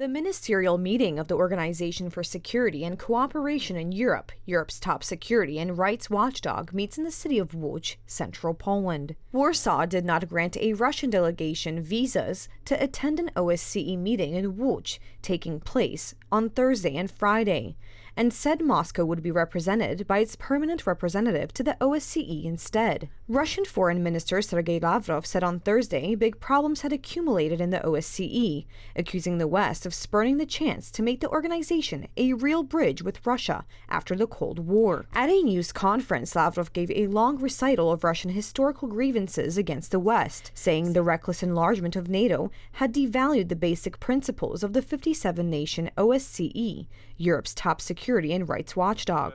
The ministerial meeting of the Organization for Security and Cooperation in Europe, Europe's top security and rights watchdog, meets in the city of Łódź, central Poland. Warsaw did not grant a Russian delegation visas to attend an OSCE meeting in Łódź, taking place on Thursday and Friday, and said Moscow would be represented by its permanent representative to the OSCE instead. Russian Foreign Minister Sergei Lavrov said on Thursday big problems had accumulated in the OSCE, accusing the West of spurning the chance to make the organization a real bridge with Russia after the Cold War. At a news conference, Lavrov gave a long recital of Russian historical grievances against the West, saying the reckless enlargement of NATO had devalued the basic principles of the 57-nation OSCE, Europe's top security and rights watchdog.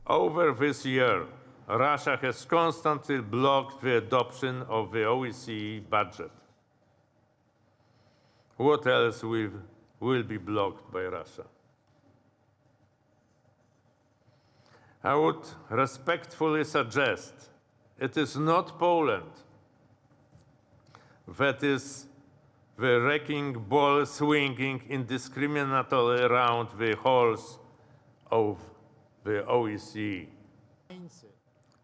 Over this year, Russia has constantly blocked the adoption of the OSCE budget. What else will be blocked by Russia? I would respectfully suggest it is not Poland that is the wrecking ball swinging indiscriminately around the halls of the OSCE.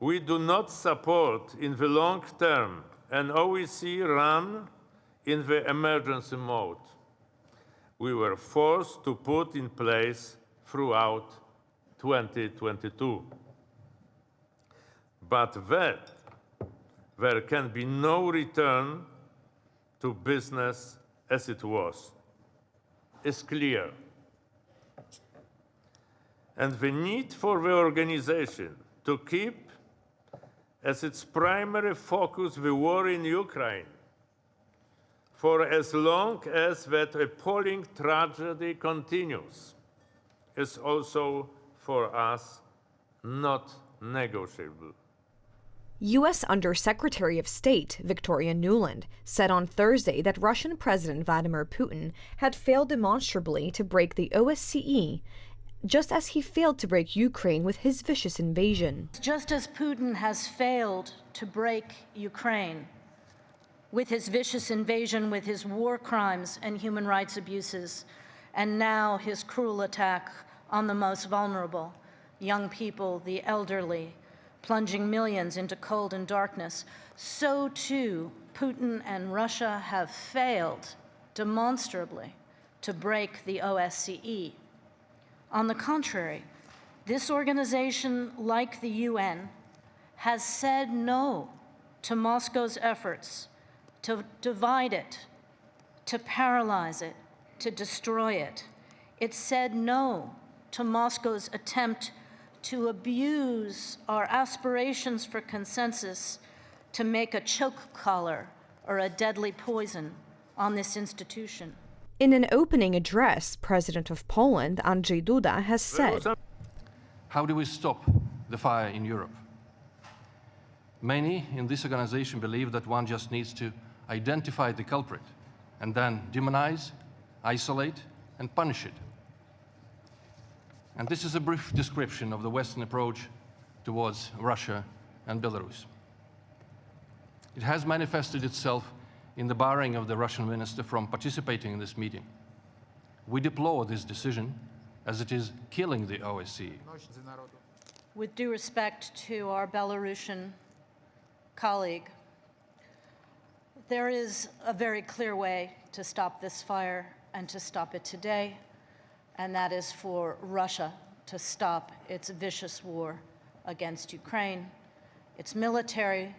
We do not support in the long term an OSCE run in the emergency mode we were forced to put in place throughout 2022. But that there can be no return to business as it was is clear. And the need for the organization to keep as its primary focus the war in Ukraine for as long as that appalling tragedy continues is also for us not negotiable. U.S. Under-Secretary of State Victoria Nuland said on Thursday that Russian President Vladimir Putin had failed demonstrably to break the OSCE, just as he failed to break Ukraine with his vicious invasion. Just as Putin has failed to break Ukraine with his vicious invasion, with his war crimes and human rights abuses, and now his cruel attack on the most vulnerable, young people, the elderly, plunging millions into cold and darkness, so too Putin and Russia have failed demonstrably to break the OSCE. On the contrary, this organization, like the UN, has said no to Moscow's efforts to divide it, to paralyze it, to destroy it. It said no to Moscow's attempt to abuse our aspirations for consensus to make a choke collar or a deadly poison on this institution. In an opening address, President of Poland, Andrzej Duda, has said, "How do we stop the fire in Europe? Many in this organization believe that one just needs to identify the culprit and then demonize, isolate, and punish it. And this is a brief description of the Western approach towards Russia and Belarus. It has manifested itself in the barring of the Russian minister from participating in this meeting. We deplore this decision as it is killing the OSCE. With due respect to our Belarusian colleague, there is a very clear way to stop this fire and to stop it today, and that is for Russia to stop its vicious war against Ukraine, its military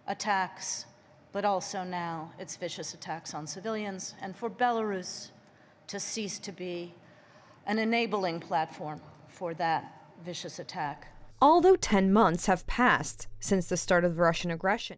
attacks, but also now its vicious attacks on civilians, and for Belarus to cease to be an enabling platform for that vicious attack. Although 10 months have passed since the start of Russian aggression,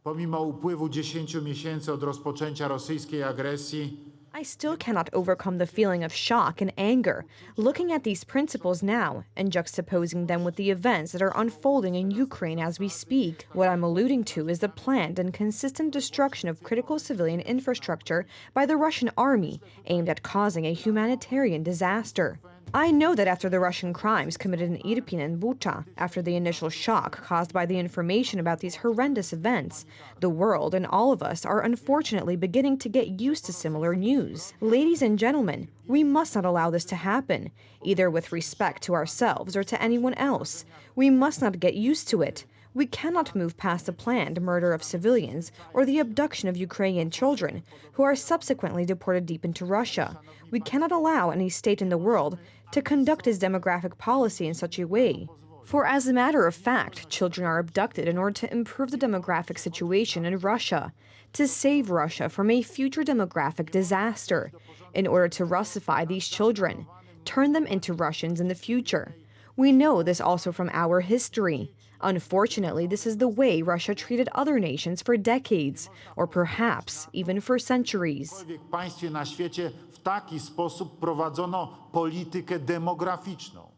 Pomimo upływu 10 miesięcy od rozpoczęcia rosyjskiej agresji, I still cannot overcome the feeling of shock and anger, looking at these principles now and juxtaposing them with the events that are unfolding in Ukraine as we speak. What I'm alluding to is the planned and consistent destruction of critical civilian infrastructure by the Russian army, aimed at causing a humanitarian disaster. I know that after the Russian crimes committed in Irpin and Bucha, after the initial shock caused by the information about these horrendous events, the world and all of us are unfortunately beginning to get used to similar news. Ladies and gentlemen, we must not allow this to happen, either with respect to ourselves or to anyone else. We must not get used to it. We cannot move past the planned murder of civilians or the abduction of Ukrainian children, who are subsequently deported deep into Russia. We cannot allow any state in the world to conduct its demographic policy in such a way. For as a matter of fact, children are abducted in order to improve the demographic situation in Russia, to save Russia from a future demographic disaster, in order to Russify these children, turn them into Russians in the future. We know this also from our history. Unfortunately, this is the way Russia treated other nations for decades, or perhaps even for centuries. W jakimkolwiek państwie na świecie w taki sposób prowadzono politykę demograficzną.